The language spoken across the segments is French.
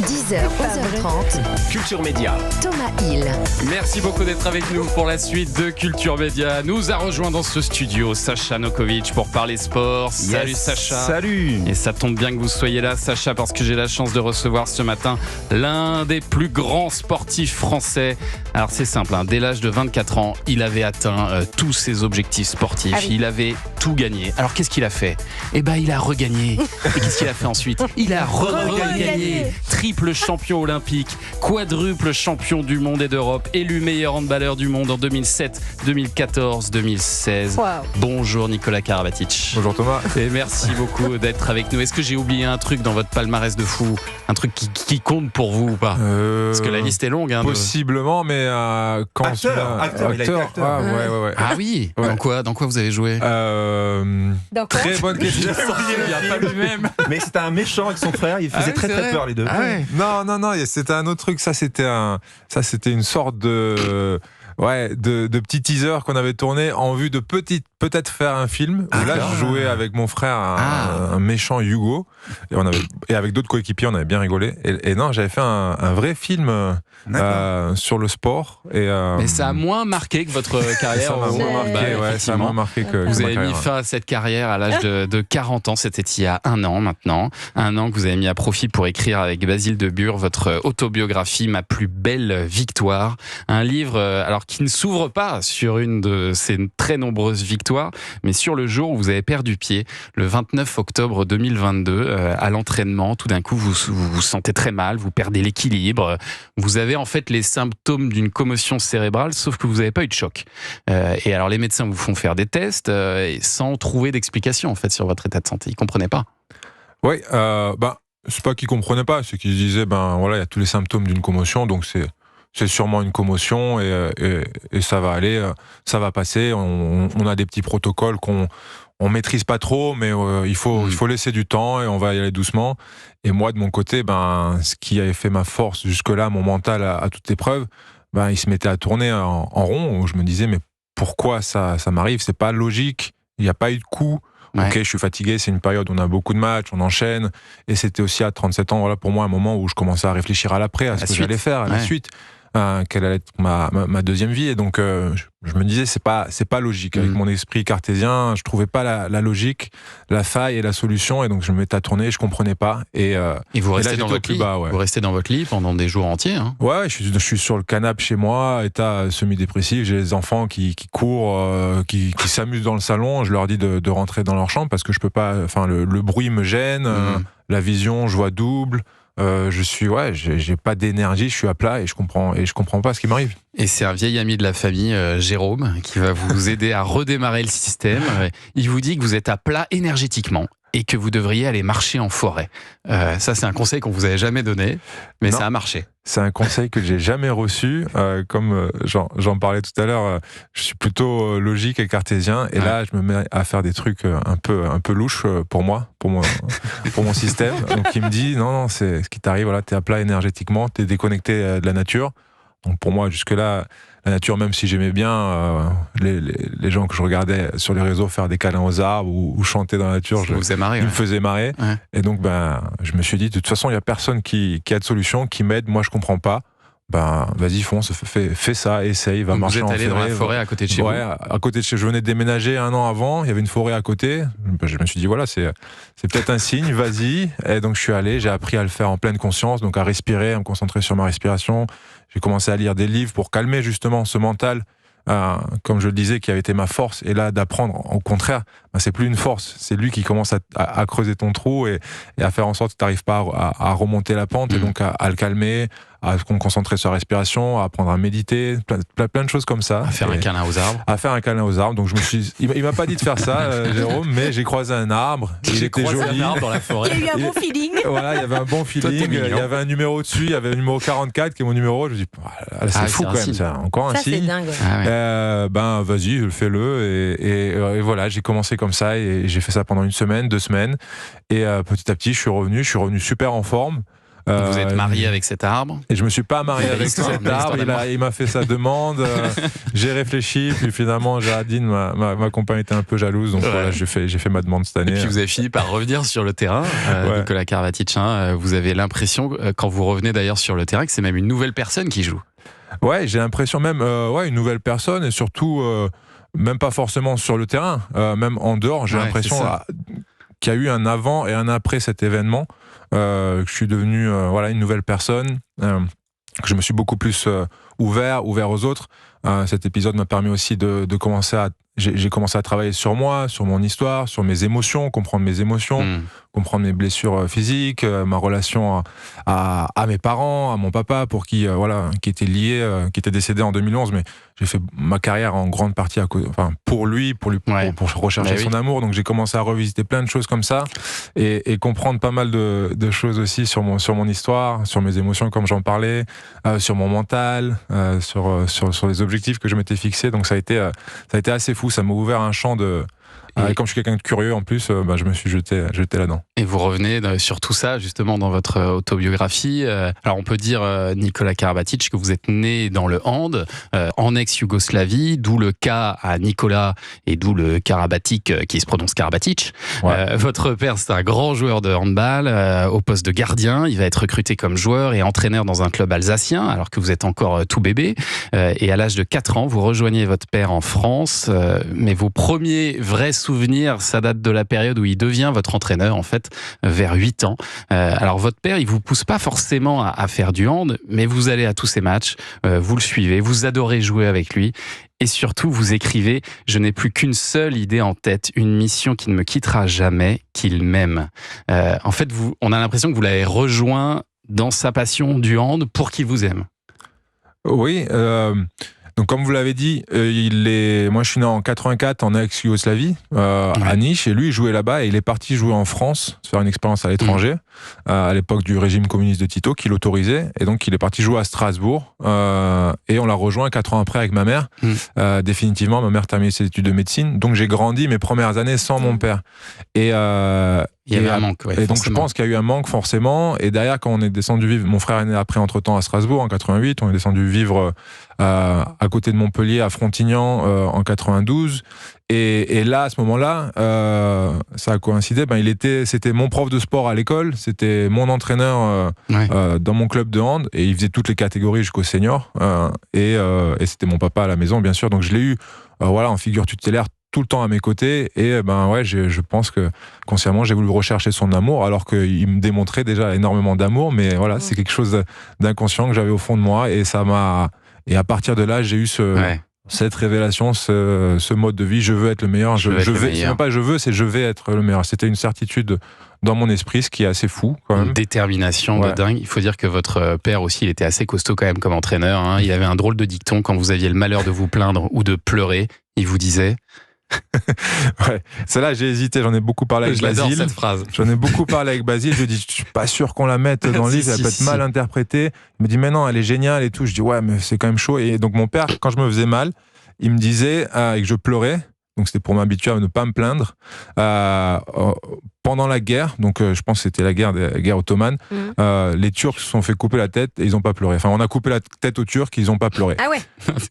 10h, 11h30. Culture Média. Thomas Hill. Merci beaucoup d'être avec nous pour la suite de Culture Média. Nous a rejoint dans ce studio Sacha Nokovic pour parler sport. Salut Sacha. Salut. Et ça tombe bien que vous soyez là, Sacha, parce que j'ai la chance de recevoir ce matin l'un des plus grands sportifs français. Alors c'est simple, dès l'âge de 24 ans, il avait atteint tous ses objectifs sportifs. Ah oui. Il avait tout gagné. Alors qu'est-ce qu'il a fait ? Eh ben, il a regagné. Et qu'est-ce qu'il a fait ensuite ? Il a regagné. Triple champion olympique, quadruple champion du monde et d'Europe, élu meilleur handballeur du monde en 2007, 2014, 2016. Wow. Bonjour Nicolas Karabatic. Bonjour Thomas. Et merci beaucoup d'être avec nous. Est-ce que j'ai oublié un truc dans votre palmarès de fou ? Un truc qui compte pour vous ou pas ? Parce que la liste est longue. Possiblement, mais quand acteur, il a été acteur. Ouais. Ah oui. Ouais. Dans quoi vous avez joué ? Très bonne question. Il n'y a pas lui-même. Mais c'était un méchant avec son frère. Il faisait très peur les deux. Ah ouais. Non, c'était un autre truc. Ça, c'était une sorte de petit teaser qu'on avait tourné en vue de peut-être faire un film. Où là, je jouais avec mon frère un méchant Hugo et avec d'autres coéquipiers, on avait bien rigolé. Et non, j'avais fait un vrai film sur le sport. Mais ça a moins marqué que votre carrière. Ça m'a moins marqué que vous avez mis fin à cette carrière à l'âge de 40 ans. C'était il y a un an maintenant. Un an que vous avez mis à profit pour écrire avec Basile de Bure votre autobiographie Ma plus belle victoire. Un livre qui ne s'ouvre pas sur une de ces très nombreuses victoires, mais sur le jour où vous avez perdu pied, le 29 octobre 2022, à l'entraînement. Tout d'un coup, vous vous sentez très mal, vous perdez l'équilibre. Vous avez en fait les symptômes d'une commotion cérébrale, sauf que vous n'avez pas eu de choc. Et alors les médecins vous font faire des tests sans trouver d'explication en fait sur votre état de santé. Ils ne comprenaient pas. Oui, c'est pas qu'ils ne comprenaient pas, c'est qu'ils disaient, il y a tous les symptômes d'une commotion, donc c'est sûrement une commotion et ça va aller, ça va passer. On a des petits protocoles qu'on maîtrise pas trop, mais il faut laisser du temps et on va y aller doucement. Et moi, de mon côté, ce qui avait fait ma force jusque-là, mon mental à toute épreuve, il se mettait à tourner en rond, où je me disais, mais pourquoi ça m'arrive ? C'est pas logique, il n'y a pas eu de coup. Ouais. Ok, je suis fatigué, c'est une période où on a beaucoup de matchs, on enchaîne, et c'était aussi à 37 ans, pour moi, un moment où je commençais à réfléchir à l'après, à ce que j'allais faire, à la suite. Quelle allait être ma deuxième vie, et donc je me disais c'est pas logique. Avec mon esprit cartésien, je trouvais pas la logique, la faille et la solution, et donc je me mettais à tourner, je comprenais pas, et vous restez là, dans votre lit. Vous restez dans votre lit pendant des jours entiers, hein. Ouais, je suis sur le canapé chez moi, état semi-dépressif. J'ai les enfants qui courent, qui s'amusent dans le salon. Je leur dis de rentrer dans leur chambre parce que je peux pas, le bruit me gêne, la vision, je vois double. J'ai pas d'énergie, je suis à plat et je comprends pas ce qui m'arrive. Et c'est un vieil ami de la famille, Jérôme, qui va vous aider à redémarrer le système. Il vous dit que vous êtes à plat énergétiquement et que vous devriez aller marcher en forêt. Ça, c'est un conseil qu'on vous avait jamais donné, mais non, ça a marché. C'est un conseil que j'ai jamais reçu. Comme j'en parlais tout à l'heure, je suis plutôt logique et cartésien. Et là, je me mets à faire des trucs un peu louches pour moi, pour mon système. Donc, il me dit, non, c'est ce qui t'arrive, t'es à plat énergétiquement, t'es déconnecté de la nature. Donc, pour moi, jusque-là, la nature, même si j'aimais bien les gens que je regardais sur les réseaux faire des câlins aux arbres ou chanter dans la nature, ils me faisaient marrer. Ouais. Et donc, je me suis dit, de toute façon, il n'y a personne qui a de solution, qui m'aide. Moi, je comprends pas. Vas-y, fonce, fais ça, essaye, va marcher en forêt. Vous êtes allé dans la forêt à côté de chez vous ? Ouais, à côté de chez. Je venais de déménager 1 an avant, il y avait une forêt à côté. Je me suis dit, c'est peut-être un signe, vas-y. Et donc, je suis allé, j'ai appris à le faire en pleine conscience, donc à respirer, à me concentrer sur ma respiration. J'ai commencé à lire des livres pour calmer justement ce mental, comme je le disais, qui avait été ma force. Et là, d'apprendre, au contraire, c'est plus une force. C'est lui qui commence à creuser ton trou et à faire en sorte que tu n'arrives pas à remonter la pente, et donc à le calmer, à me concentrer sur la respiration, à apprendre à méditer, plein de choses comme ça. À faire un câlin aux arbres. À faire un câlin aux arbres. Donc il m'a pas dit de faire ça, Jérôme, mais j'ai croisé un arbre. Il était joli. Un arbre dans la forêt. Il y a eu un bon feeling. Voilà, il y avait un bon feeling. Il y avait un numéro dessus. Il y avait le numéro 44 qui est mon numéro. Je me dis, c'est fou quand même. C'est encore un signe. C'est dingue. Vas-y, fais-le. Et voilà, j'ai commencé comme ça et j'ai fait ça pendant 1 semaine, 2 semaines. Et petit à petit, je suis revenu super en forme. Vous êtes marié avec cet arbre? Et je me suis pas marié avec cet arbre. Il m'a fait sa demande. J'ai réfléchi, puis finalement, Géraldine, ma compagne, était un peu jalouse, donc voilà, j'ai fait ma demande cette année. Et puis vous avez fini par revenir sur le terrain, Nicolas Karabatic. Vous avez l'impression, quand vous revenez d'ailleurs sur le terrain, que c'est même une nouvelle personne qui joue. Ouais, j'ai l'impression même, une nouvelle personne, et surtout, même pas forcément sur le terrain, même en dehors, j'ai l'impression qu'il y a eu un avant et un après cet événement, que je suis devenu une nouvelle personne, que je me suis beaucoup plus ouvert aux autres. Cet épisode m'a permis aussi de commencer à... J'ai commencé à travailler sur moi, sur mon histoire, sur mes émotions, comprendre mes émotions, comprendre mes blessures physiques, ma relation à mes parents, à mon papa, pour qui était lié, qui était décédé en 2011, mais j'ai fait ma carrière en grande partie pour lui, pour rechercher son amour. Donc j'ai commencé à revisiter plein de choses comme ça et comprendre pas mal de choses aussi sur mon histoire, sur mes émotions, comme j'en parlais, sur mon mental, sur les objectifs que je m'étais fixés. Donc ça a été assez fou. Ça m'a ouvert un champ de... comme je suis quelqu'un de curieux en plus, je me suis jeté là-dedans. Et vous revenez sur tout ça justement dans votre autobiographie. Alors on peut dire, Nicolas Karabatic, que vous êtes né dans le hand, en ex-Yougoslavie, d'où le K à Nicolas et d'où le Karabatic qui se prononce Karabatic. Ouais. Votre père, c'est un grand joueur de handball au poste de gardien. Il va être recruté comme joueur et entraîneur dans un club alsacien alors que vous êtes encore tout bébé. Et à l'âge de 4 ans, vous rejoignez votre père en France. Mais vos premiers vrais souvenirs, ça date de la période où il devient votre entraîneur, en fait, vers 8 ans. Alors, votre père, il vous pousse pas forcément à faire du hand, mais vous allez à tous ses matchs, vous le suivez, vous adorez jouer avec lui. Et surtout, vous écrivez « Je n'ai plus qu'une seule idée en tête, une mission qui ne me quittera jamais, qu'il m'aime ». En fait, on a l'impression que vous l'avez rejoint dans sa passion du hand pour qu'il vous aime. Oui, donc comme vous l'avez dit, moi je suis né en 84 en ex-Yougoslavie, à Niš, et lui il jouait là-bas et il est parti jouer en France, se faire une expérience à l'étranger, à l'époque du régime communiste de Tito qui l'autorisait, et donc il est parti jouer à Strasbourg, et on l'a rejoint 4 ans après avec ma mère. Définitivement, ma mère terminait ses études de médecine, donc j'ai grandi mes premières années sans mon père. Et il y avait un manque, et donc je pense qu'il y a eu un manque forcément, et derrière quand on est descendu vivre, mon frère est né après entre-temps à Strasbourg en 88, on est descendu vivre à côté de Montpellier, à Frontignan en 92, et là à ce moment-là, ça a coïncidé, c'était mon prof de sport à l'école, c'était mon entraîneur dans mon club de hand, et il faisait toutes les catégories jusqu'au senior, et c'était mon papa à la maison bien sûr, donc je l'ai eu en figure tutélaire tout le temps à mes côtés, et je pense que consciemment j'ai voulu rechercher son amour alors qu'il me démontrait déjà énormément d'amour, mais c'est quelque chose d'inconscient que j'avais au fond de moi, et à partir de là j'ai eu cette révélation, ce mode de vie, je veux être le meilleur, c'est même pas c'est je vais être le meilleur, c'était une certitude dans mon esprit, ce qui est assez fou quand même. Une détermination de dingue. Il faut dire que votre père aussi, il était assez costaud quand même comme entraîneur, hein. Il avait un drôle de dicton quand vous aviez le malheur de vous plaindre ou de pleurer, il vous disait... Celle-là j'ai hésité, j'en ai beaucoup parlé avec Basile. J'adore cette phrase. J'en ai beaucoup parlé avec Basile, je lui ai dit je suis pas sûr qu'on la mette dans le livre, elle peut être mal interprétée. Il me dit mais non, elle est géniale et tout. Je dis ouais mais c'est quand même chaud. Et donc mon père, quand je me faisais mal, il me disait et que je pleurais, donc c'était pour m'habituer à ne pas me plaindre, pendant la guerre, donc je pense que c'était la guerre ottomane, les Turcs se sont fait couper la tête et ils n'ont pas pleuré. Enfin, on a coupé la tête aux Turcs, ils n'ont pas pleuré. Ah ouais.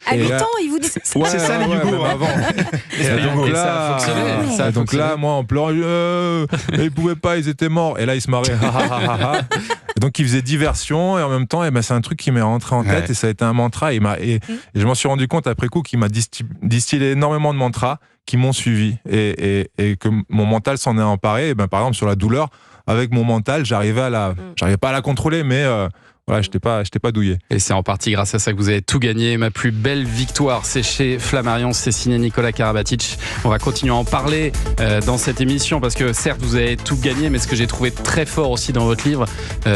À 8 ans, ils vous disent ça. C'est ça les Yougos avant. Et donc là, moi en pleurant, ils pouvaient pas, ils étaient morts. Et là, ils se marraient. Et donc, ils faisaient diversion et en même temps, c'est un truc qui m'est rentré en tête et ça a été un mantra. Et je m'en suis rendu compte après coup qu'il m'a distillé énormément de mantras qui m'ont suivi et que mon mental s'en est emparé. Et par exemple, sur la douleur, avec mon mental, j'arrivais pas à la contrôler, mais j'étais pas douillé. Et c'est en partie grâce à ça que vous avez tout gagné. Ma plus belle victoire, c'est chez Flammarion, c'est signé Nicolas Karabatic. On va continuer à en parler dans cette émission parce que certes, vous avez tout gagné, mais ce que j'ai trouvé très fort aussi dans votre livre,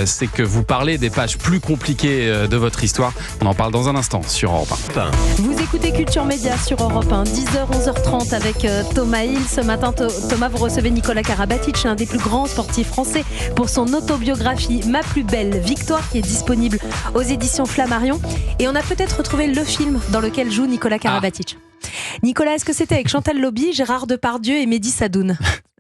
c'est que vous parlez des pages plus compliquées de votre histoire. On en parle dans un instant sur Europe 1. Vous écoutez Culture Média sur Europe 1, 10h, 11h30 avec Thomas Hill. Ce matin, Thomas, vous recevez Nicolas Karabatic, l'un des plus grands sportifs français, pour son autobiographie Ma plus belle victoire, qui est disponible aux éditions Flammarion. Et on a peut-être retrouvé le film dans lequel joue Nicolas Karabatic. Nicolas, est-ce que c'était avec Chantal Lobby, Gérard Depardieu et Mehdi Sadoun?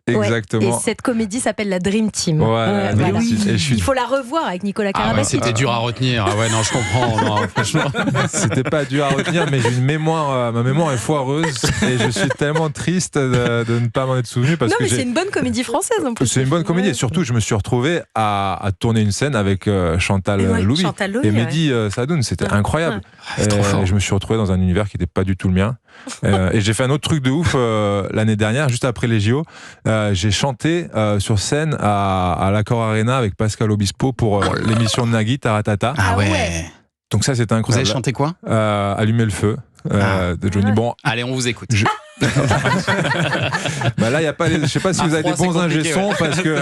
Exactement. Et cette comédie s'appelle la Dream Team. Ouais, voilà. Il faut la revoir avec Nicolas Karabatic. C'était dur à retenir. Ah ouais, non, je comprends. Non, franchement. C'était pas dur à retenir, mais j'ai une mémoire, ma mémoire est foireuse et je suis tellement triste de ne pas m'en être souvenu parce que c'est une bonne comédie française en plus. C'est une bonne comédie et surtout je me suis retrouvé à tourner une scène avec Chantal Louis et Mehdi Sadoun, c'était incroyable. Je me suis retrouvé dans un univers qui n'était pas du tout le mien. Et j'ai fait un autre truc de ouf l'année dernière, juste après les JO. J'ai chanté sur scène à l'Accor Arena avec Pascal Obispo pour l'émission de Nagui, Taratata. Ah ouais. Donc ça, c'était incroyable. Vous avez chanté quoi? Allumer le feu de Johnny. Bon, allez, on vous écoute. Bah là, y a pas je sais pas si vous avez des bons ingé-sons parce que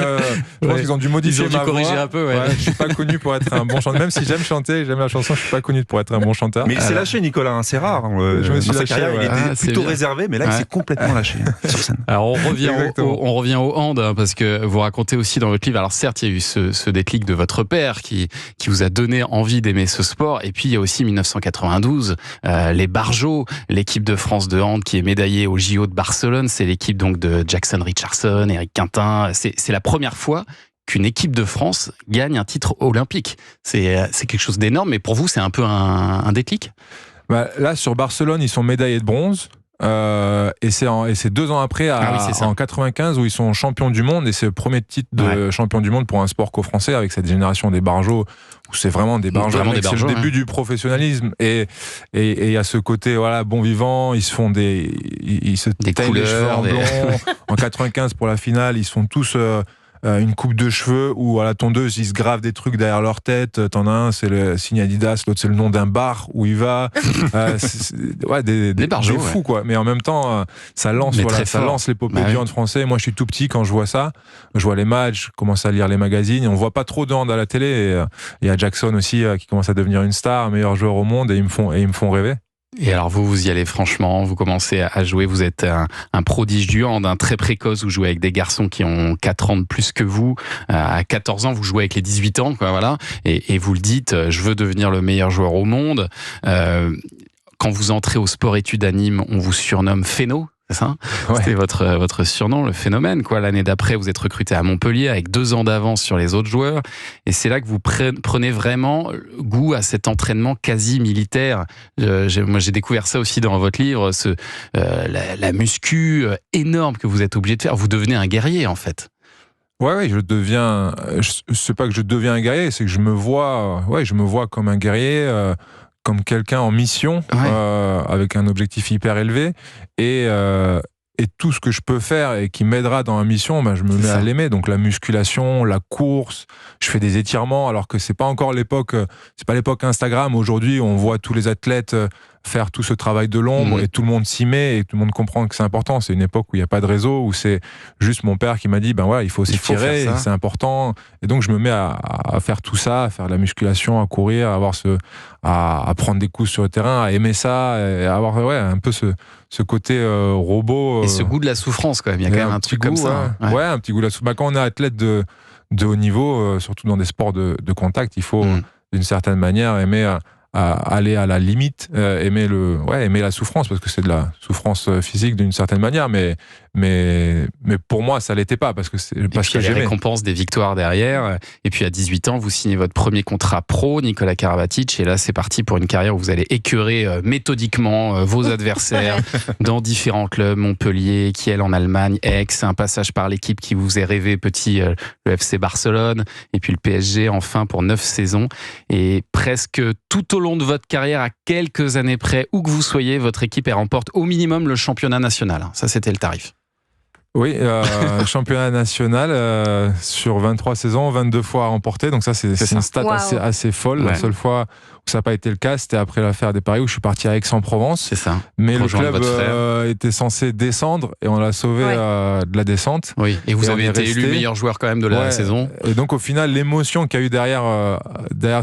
je pense qu'ils ont dû modifier ma voix. Un peu, je suis pas connu pour être un bon chanteur. Même si j'aime chanter, j'aime la chanson, je suis pas connu pour être un bon chanteur. Mais il s'est lâché, Nicolas, hein, c'est rare. Je me suis dans sa lâché, carrière, il était plutôt réservé, mais là, il s'est complètement lâché sur scène. Alors, on revient au hand, hein, parce que vous racontez aussi dans votre livre, alors certes, il y a eu ce déclic de votre père qui vous a donné envie d'aimer ce sport, et puis il y a aussi 1992, les Barjots, l'équipe de France de hand qui est médaillée au JO de Barcelone. C'est l'équipe donc de Jackson Richardson, Eric Quintin. C'est la première fois qu'une équipe de France gagne un titre olympique. C'est quelque chose d'énorme, mais pour vous, c'est un peu un déclic? Là, sur Barcelone, ils sont médaillés de bronze. Et c'est 2 ans après, en 95, où ils sont champions du monde, et c'est le premier titre de champion du monde pour un sport co-français avec cette génération des Barjots, où c'est vraiment des Barjots, c'est le début du professionnalisme, et il y a ce côté bon vivant, ils se teignent les cheveux en blond. En 95 pour la finale, ils sont tous une coupe de cheveux où à la tondeuse ils se gravent des trucs derrière leur tête. T'en as un, c'est le signe Adidas, l'autre c'est le nom d'un bar où il va. Des Barjots, fous quoi. Mais en même temps, ça lance l'épopée du hand français. Moi je suis tout petit quand je vois ça. Je vois les matchs, je commence à lire les magazines. On voit pas trop de hand à la télé. Et il y a Jackson aussi qui commence à devenir une star, meilleur joueur au monde, et ils me font rêver. Et alors vous y allez franchement, vous commencez à jouer, vous êtes un prodige du hand, très précoce, vous jouez avec des garçons qui ont 4 ans de plus que vous, à 14 ans vous jouez avec les 18 ans, quoi, voilà, et vous le dites, je veux devenir le meilleur joueur au monde. Quand vous entrez au sport-études à Nîmes, on vous surnomme Phéno. C'est ça? C'était votre surnom, le phénomène, quoi. L'année d'après, vous êtes recruté à Montpellier avec 2 ans d'avance sur les autres joueurs. Et c'est là que vous prenez vraiment goût à cet entraînement quasi militaire. Moi, j'ai découvert ça aussi dans votre livre, la muscu énorme que vous êtes obligé de faire. Vous devenez un guerrier, en fait. Ouais, c'est pas que je deviens un guerrier, c'est que je me vois comme un guerrier, comme quelqu'un en mission, avec un objectif hyper élevé, et tout ce que je peux faire et qui m'aidera dans la mission, je me mets à l'aimer. Donc la musculation, la course, je fais des étirements, alors que c'est pas l'époque Instagram. Aujourd'hui, on voit tous les athlètes faire tout ce travail de l'ombre et tout le monde s'y met et tout le monde comprend que c'est important. C'est une époque où il n'y a pas de réseau, où c'est juste mon père qui m'a dit il faut s'étirer, c'est important. Et donc je me mets à faire tout ça, à faire de la musculation, à courir, à prendre des coups sur le terrain, à aimer ça, et à avoir un peu ce côté robot. Et ce goût de la souffrance quand même, il y a quand même un truc comme ça. Ouais, un petit goût de la souffrance. Quand on est athlète de haut niveau, surtout dans des sports de contact, il faut d'une certaine manière aimer aller à la limite, aimer la souffrance, parce que c'est de la souffrance physique d'une certaine manière, mais pour moi ça l'était pas, parce que j'aimais. Les récompenses des victoires derrière, et puis à 18 ans vous signez votre premier contrat pro, Nicolas Karabatic, et là c'est parti pour une carrière où vous allez écœurer méthodiquement vos adversaires dans différents clubs, Montpellier, Kiel en Allemagne, Aix, un passage par l'équipe qui vous est rêvé petit, le FC Barcelone, et puis le PSG enfin pour 9 saisons, et presque tout au long de votre carrière, à quelques années près, où que vous soyez, votre équipe remporte au minimum le championnat national. Ça, c'était le tarif. Oui, championnat national sur 23 saisons, 22 fois remporté. Donc ça, c'est une stat assez folle. Ouais. La seule fois où ça n'a pas été le cas, c'était après l'affaire des Paris, où je suis parti à Aix-en-Provence. C'est ça. Mais le club était censé descendre et on l'a sauvé de la descente. Oui. Et vous avez été élu meilleur joueur quand même de la saison. Et donc au final, l'émotion qu'il y a eu derrière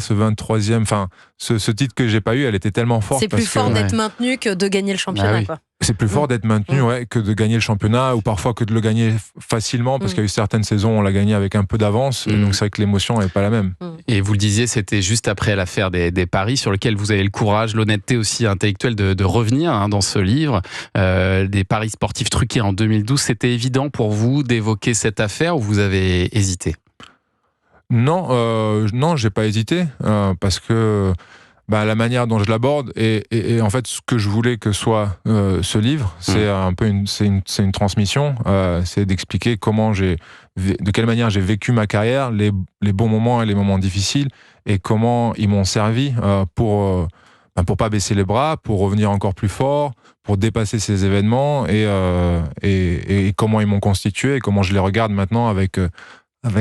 ce 23e, ce titre que j'ai pas eu, elle était tellement forte. C'est plus fort d'être maintenu que de gagner le championnat. Ah oui. Quoi. C'est plus fort d'être maintenu que de gagner le championnat, ou parfois que de le gagner facilement, parce qu'il y a eu certaines saisons, on l'a gagné avec un peu d'avance, et donc c'est vrai que l'émotion n'est pas la même. Et vous le disiez, c'était juste après l'affaire des paris, sur lequel vous avez le courage, l'honnêteté aussi intellectuelle de revenir dans ce livre. Des paris sportifs truqués en 2012, c'était évident pour vous d'évoquer cette affaire, ou vous avez hésité ? Non, j'ai pas hésité, parce que la manière dont je l'aborde et en fait ce que je voulais que soit ce livre, c'est un peu une transmission, c'est d'expliquer de quelle manière j'ai vécu ma carrière, les bons moments et les moments difficiles, et comment ils m'ont servi pour pas baisser les bras, pour revenir encore plus fort, pour dépasser ces événements, et comment ils m'ont constitué, et comment je les regarde maintenant avec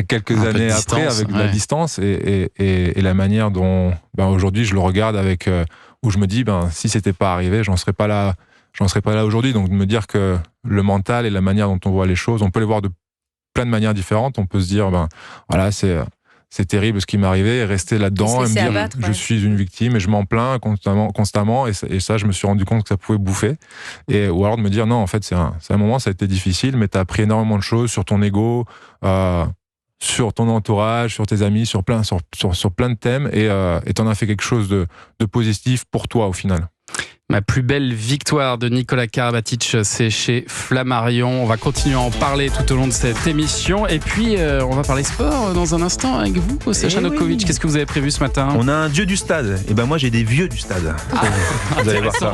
quelques années après, avec de la distance, et la manière dont aujourd'hui je le regarde où je me dis si c'était pas arrivé, j'en serais pas là aujourd'hui. Donc de me dire que le mental et la manière dont on voit les choses, on peut les voir de plein de manières différentes. On peut se dire c'est terrible ce qui m'est arrivé, et rester là-dedans et me dire je suis une victime et je m'en plains constamment, et ça je me suis rendu compte que ça pouvait bouffer, ou alors de me dire non, en fait c'est un moment, ça a été difficile, mais t'as appris énormément de choses sur ton ego, sur ton entourage, sur tes amis, sur plein de thèmes, et t'en as fait quelque chose de positif pour toi au final. Ma plus belle victoire de Nicolas Karabatic, c'est chez Flammarion. On va continuer à en parler tout au long de cette émission. Et puis, on va parler sport dans un instant avec vous, Sacha Nokovic. Qu'est-ce que vous avez prévu ce matin ? On a un dieu du stade. Et moi, j'ai des vieux du stade. Vous allez voir ça.